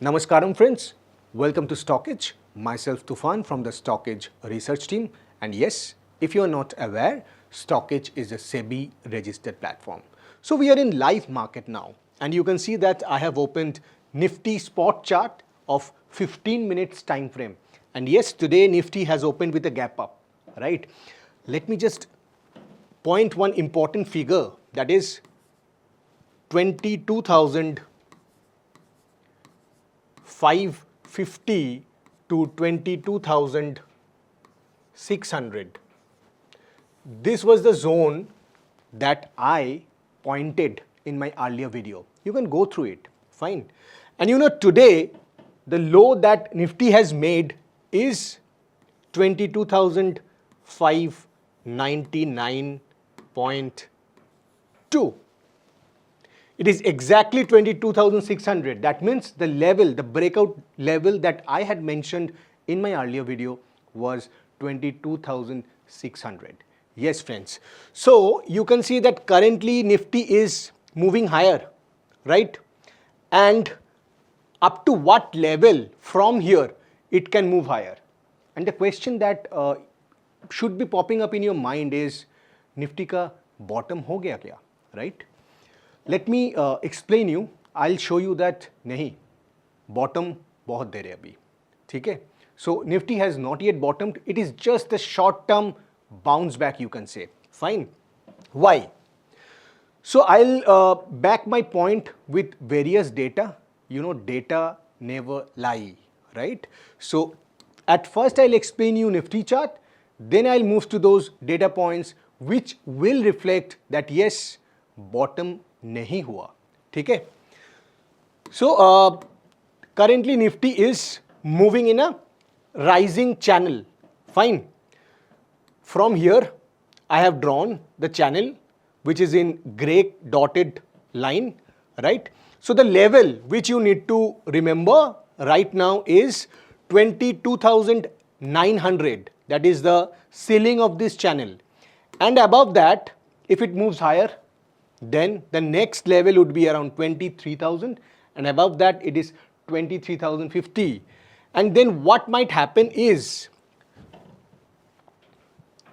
Namaskaram friends, welcome to StockEdge. Myself Tufan from the StockEdge research team, and yes, if you are not aware, StockEdge is a SEBI registered platform. So we are in live market now, and you can see that I have opened Nifty spot chart of 15 minutes time frame. And yes, today Nifty has opened with a gap up, right? Let me just point one important figure, that is 22,550 to 22,600. This was the zone that I pointed in my earlier video. You can go through it, fine. And you know, today the low that Nifty has made is 22,599.2. It is exactly 22,600. That means the level, the breakout level that I had mentioned in my earlier video was 22,600. Yes, friends. So you can see that currently Nifty is moving higher, right? And up to what level from here it can move higher? And the question that should be popping up in your mind is, Nifty ka bottom ho gaya kya, right? Let me explain you. I'll show you that nahi, bottom bahut der hai abhi, theek hai? So Nifty has not yet bottomed. It is just a short term bounce back, you can say. Fine. Why? So I'll back my point with various data. You know, data never lie, right? So at first I'll explain you Nifty chart, then I'll move to those data points which will reflect that yes, bottom nahi hua, theek hai? So currently Nifty is moving in a rising channel, fine. From here I have drawn the channel which is in gray dotted line, right? So the level which you need to remember right now is 22,900. That is the ceiling of this channel. And above that, if it moves higher, then the next level would be around 23,000, and above that it is 23,050. And then what might happen is,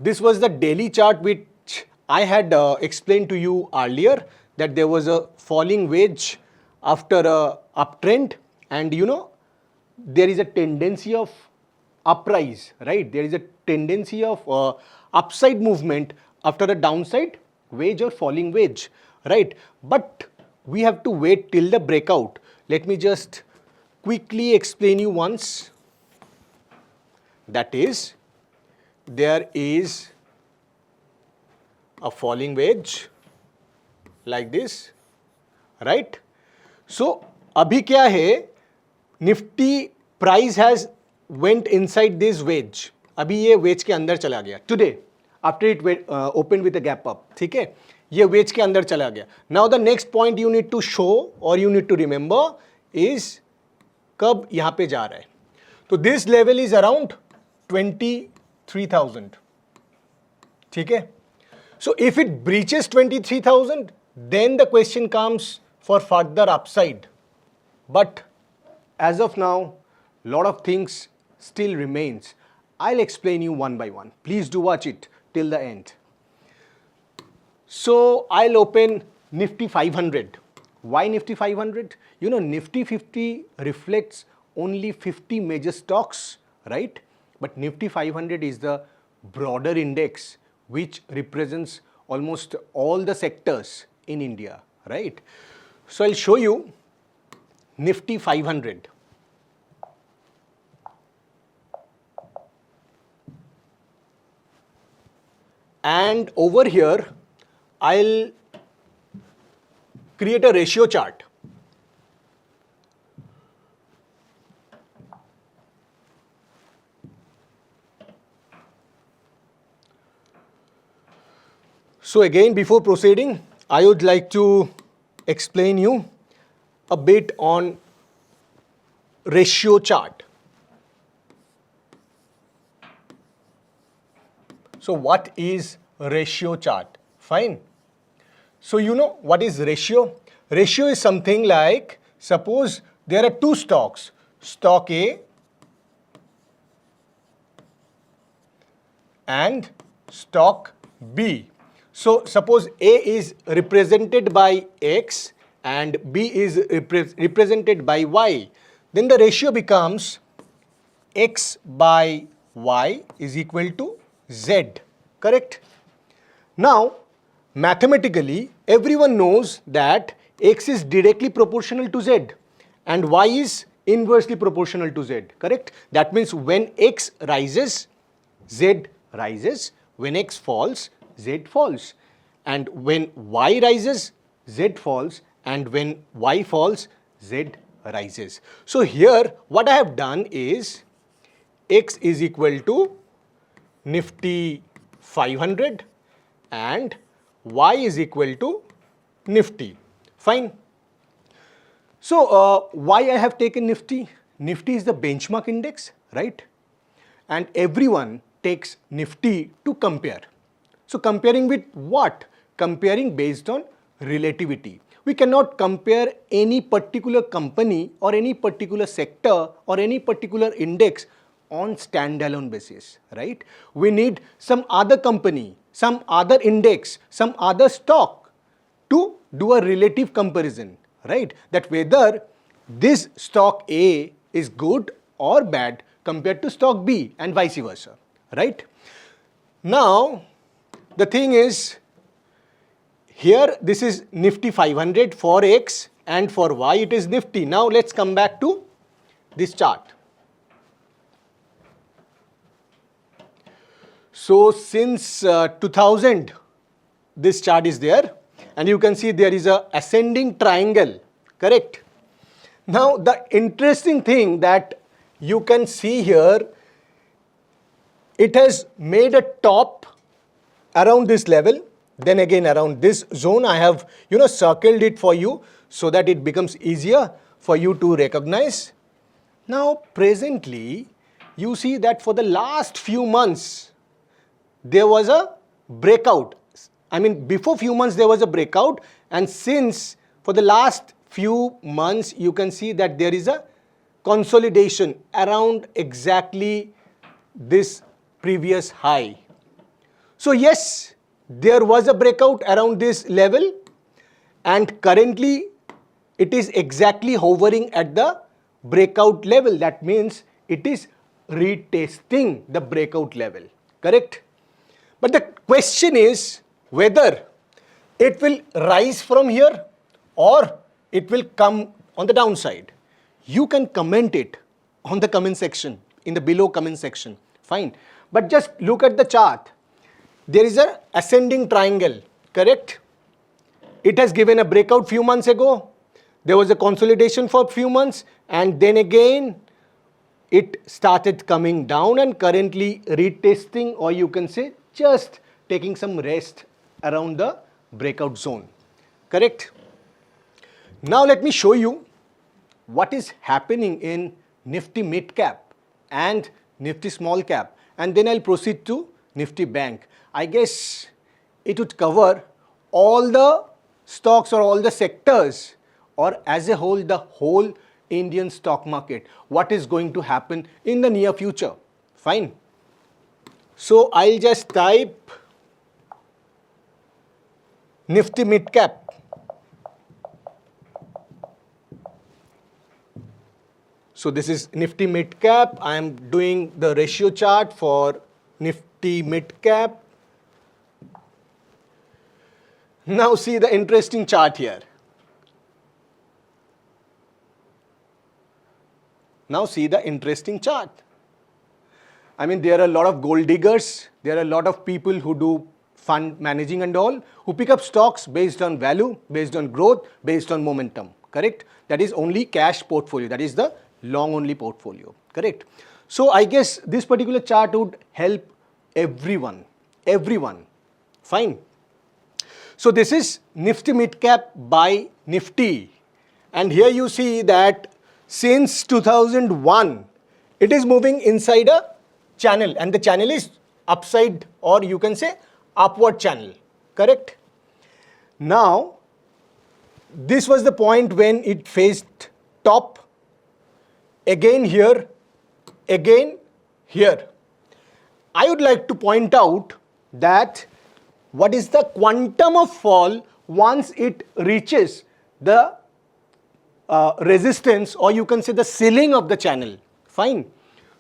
this was the daily chart which I had explained to you earlier, that there was a falling wedge after a uptrend, and you know, there is a tendency of uprise, right? There is a tendency of upside movement after a downside wedge or falling wedge, right? But we have to wait till the breakout. Let me just quickly explain you once. That is, there is a falling wedge like this, right? So abhi kya hai, Nifty price has went inside this wedge. Abhi ye wedge ke andar chala gaya today after it opened with a gap up, theek hai? Ye wedge ke andar chala gaya. Now the next point you need to show or you need to remember is kab yahan pe ja raha hai. So this level is around 23,000, theek hai? So if it breaches 23,000, then the question comes for further upside. But as of now, lot of things still remains. I'll explain you one by one. Please do watch it till the end. So I'll open Nifty 500. Why Nifty 500? You know, Nifty 50 reflects only 50 major stocks, right? But Nifty 500 is the broader index which represents almost all the sectors in India, right? So I'll show you Nifty 500. And over here, I'll create a ratio chart. So again, before proceeding, I would like to explain you a bit on ratio chart. So what is ratio chart? Fine. So you know what is ratio? Ratio is something like, suppose there are two stocks, stock A and stock B. So suppose A is represented by X and B is represented by Y. Then the ratio becomes X by Y is equal to Z, correct? Now, mathematically, everyone knows that X is directly proportional to Z and Y is inversely proportional to Z, correct? That means when X rises, Z rises, when X falls, Z falls, and when Y rises, Z falls, and when Y falls, Z rises. So here what I have done is X is equal to Nifty 500 and Y is equal to Nifty. Fine. So why I have taken Nifty? Nifty is the benchmark index, right? And everyone takes Nifty to compare. So comparing with what? Comparing based on relativity. We cannot compare any particular company or any particular sector or any particular index on standalone basis, right? We need some other company, some other index, some other stock to do a relative comparison, right? That whether this stock A is good or bad compared to stock B and vice versa, right? Now, the thing is, here this is Nifty 500 for X and for Y it is Nifty. Now let's come back to this chart. So since 2000, this chart is there and you can see there is a ascending triangle, correct? Now the interesting thing that you can see here, it has made a top around this level, then again around this zone. I have circled it for you so that it becomes easier for you to recognize. Now presently you see that for the last few months there was a breakout. I mean, before few months there was a breakout, and since for the last few months you can see that there is a consolidation around exactly this previous high. So yes, there was a breakout around this level and currently it is exactly hovering at the breakout level. That means it is retesting the breakout level, correct? But the question is whether it will rise from here or it will come on the downside. You can comment it on the comment section, in the below comment section, fine. But just look at the chart. There is a ascending triangle, correct? It has given a breakout few months ago. There was a consolidation for a few months and then again it started coming down and currently retesting, or you can say just taking some rest around the breakout zone, correct? Now let me show you what is happening in Nifty mid cap and Nifty small cap, and then I'll proceed to Nifty bank. I guess it would cover all the stocks or all the sectors, or as a whole the whole Indian stock market, what is going to happen in the near future. Fine. So I'll just type Nifty mid cap. So this is Nifty mid cap. I am doing the ratio chart for Nifty mid cap. Now see the interesting chart here. Now see the interesting chart. I mean, there are a lot of gold diggers, there are a lot of people who do fund managing and all, who pick up stocks based on value, based on growth, based on momentum, correct? That is only cash portfolio, that is the long only portfolio, correct? So I guess this particular chart would help everyone, fine. So this is Nifty mid cap by Nifty, and here you see that since 2001 it is moving inside a channel, and the channel is upside, or you can say upward channel, correct? Now this was the point when it faced top again here, again here. I would like to point out that what is the quantum of fall once it reaches the resistance, or you can say the ceiling of the channel. Fine.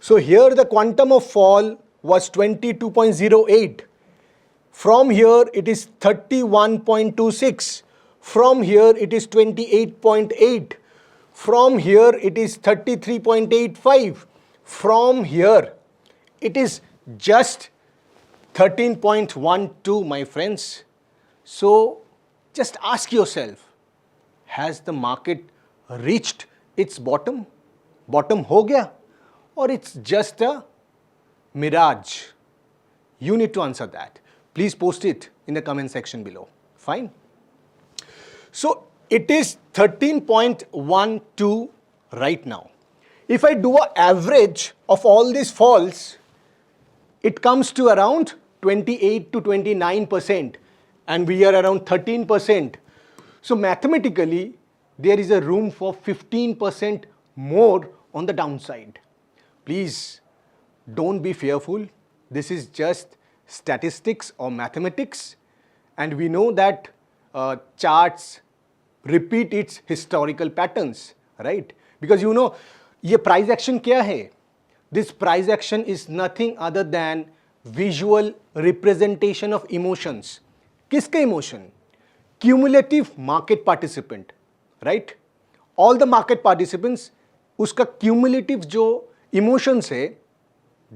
So here the quantum of fall was 22.08. From here it is 31.26. From here it is 28.8. From here it is 33.85. From here it is just 13.12, my friends. So just ask yourself, has the market reached its bottom? Bottom ho gaya? Or it's just a mirage? You need to answer that. Please post it in the comment section below. Fine. So it is 13.12 right now. If I do an average of all these falls, it comes to around 28 to 29%, and we are around 13%. So mathematically, there is a room for 15% more on the downside. Please don't be fearful. This is just statistics or mathematics, and we know that charts repeat its historical patterns, right? Because you know, ये price action क्या है? This price action is nothing other than visual representation of emotions. किसके emotion? Cumulative market participant, right? All the market participants, उसका cumulative जो emotions है,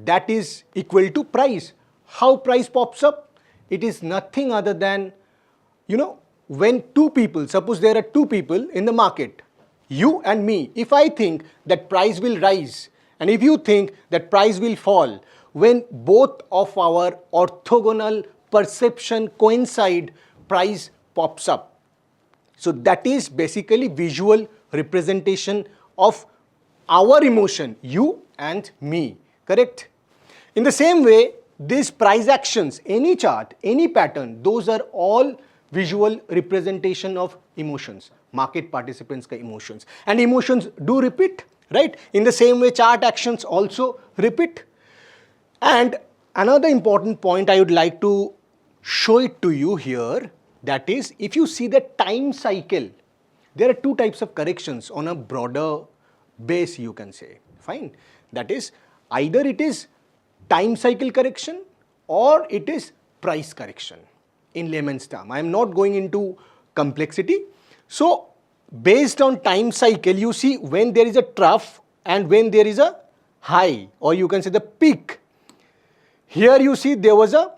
that is equal to price. How price pops up? It is nothing other than, you know, when two people, suppose there are two people in the market, you and me, if I think that price will rise and if you think that price will fall, when both of our orthogonal perception coincide, price pops up. So that is basically visual representation of our emotion, you and me, correct? In the same way, these price actions, any chart, any pattern, those are all visual representation of emotions, market participants' ka emotions. And emotions do repeat, right? In the same way, chart actions also repeat. And another important point I would like to show it to you here, that is, if you see the time cycle, there are two types of corrections on a broader base, you can say. Fine. That is, either it is time cycle correction or it is price correction in layman's term. I am not going into complexity. So based on time cycle, you see when there is a trough and when there is a high, or you can say the peak. Here you see there was a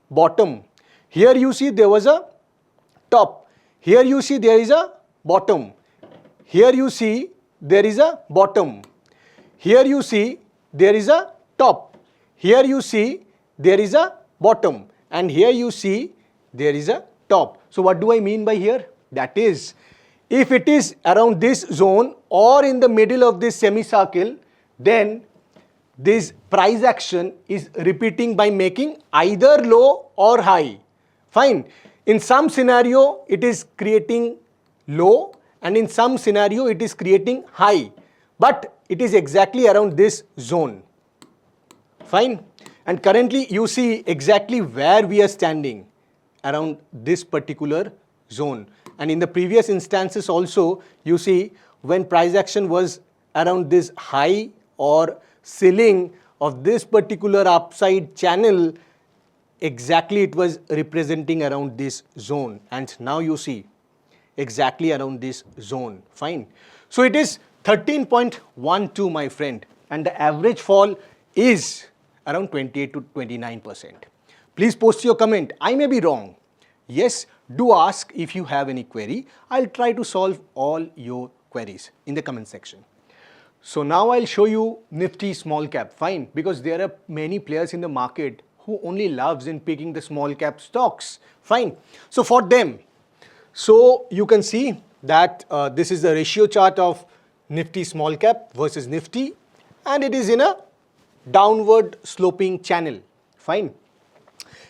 bottom. Here you see there was a top. Here you see there is a bottom. Here you see there is a bottom. Here you see there is a top. Here you see there is a bottom, and here you see there is a top. So what do I mean by here? That is, if it is around this zone or in the middle of this semicircle, then this price action is repeating by making either low or high. Fine. In some scenario, it is creating low, and in some scenario, it is creating high. But it is exactly around this zone. Fine. And currently you see exactly where we are standing, around this particular zone. And in the previous instances also, you see when price action was around this high or ceiling of this particular upside channel, exactly it was representing around this zone. And now you see exactly around this zone. Fine. So it is 13.12, my friend, and the average fall is around 28 to 29%. Please post your comment. I may be wrong. Yes, do ask if you have any query. I'll try to solve all your queries in the comment section. So now I'll show you Nifty small cap. Fine, because there are many players in the market who only loves in picking the small cap stocks. Fine. So for them, so you can see that this is the ratio chart of Nifty small cap versus Nifty, and it is in a downward sloping channel. Fine.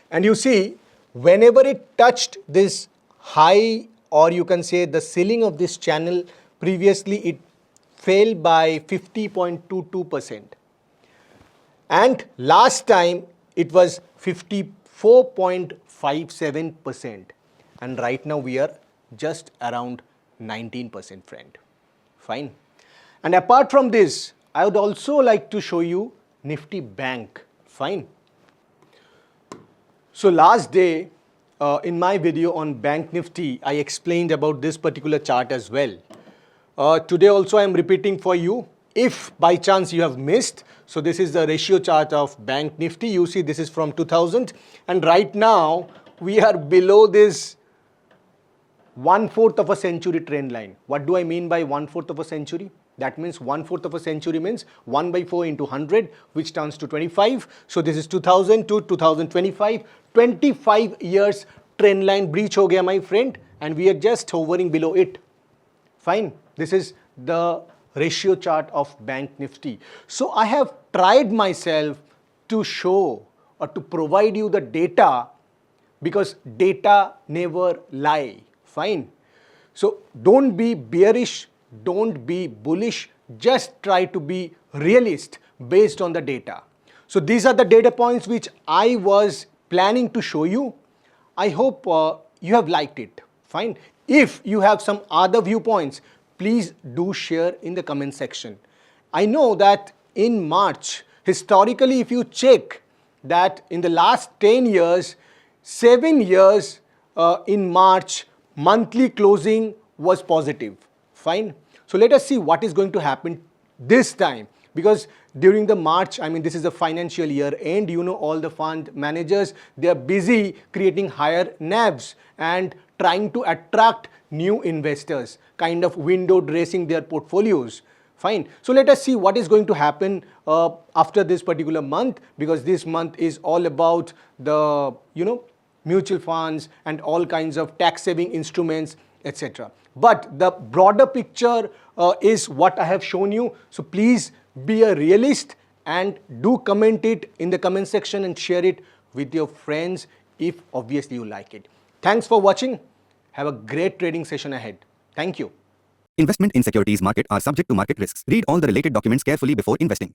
And you see whenever it touched this high, or you can say the ceiling of this channel, previously it fell by 50.22%. And last time it was 54.57%. And right now we are just around 19%, friend. Fine. And apart from this, I would also like to show you Nifty Bank. Fine. So last day in my video on Bank Nifty, I explained about this particular chart as well. Today also I am repeating for you. If by chance you have missed, so this is the ratio chart of Bank Nifty. You see this is from 2000 and right now we are below this 1/4 of a century trend line. What do I mean by 1/4 of a century? That means 1/4 of a century means 1/4 into 100, which turns to 25. So this is 2000 to 2025. 25 years trend line breach ho gaya, my friend, and we are just hovering below it. Fine. This is the ratio chart of Bank Nifty. So I have tried myself to show or to provide you the data because data never lie. Fine. So don't be bearish, don't be bullish, just try to be realist based on the data. So these are the data points which I was planning to show you. I hope you have liked it. Fine. If you have some other viewpoints, please do share in the comment section. I know that in March, historically if you check that in the last 10 years, 7 years in March, monthly closing was positive. Fine. So let us see what is going to happen this time, because during the March, I mean this is the financial year end, you know, all the fund managers, they are busy creating higher NAVs and trying to attract new investors, kind of window dressing their portfolios. Fine. So let us see what is going to happen after this particular month, because this month is all about the, you know, mutual funds and all kinds of tax saving instruments, etc. But the broader picture is what I have shown you. So please be a realist and do comment it in the comment section and share it with your friends if obviously you like it. Thanks for watching. Have a great trading session ahead. Thank you. Investment in securities market are subject to market risks. Read all the related documents carefully before investing.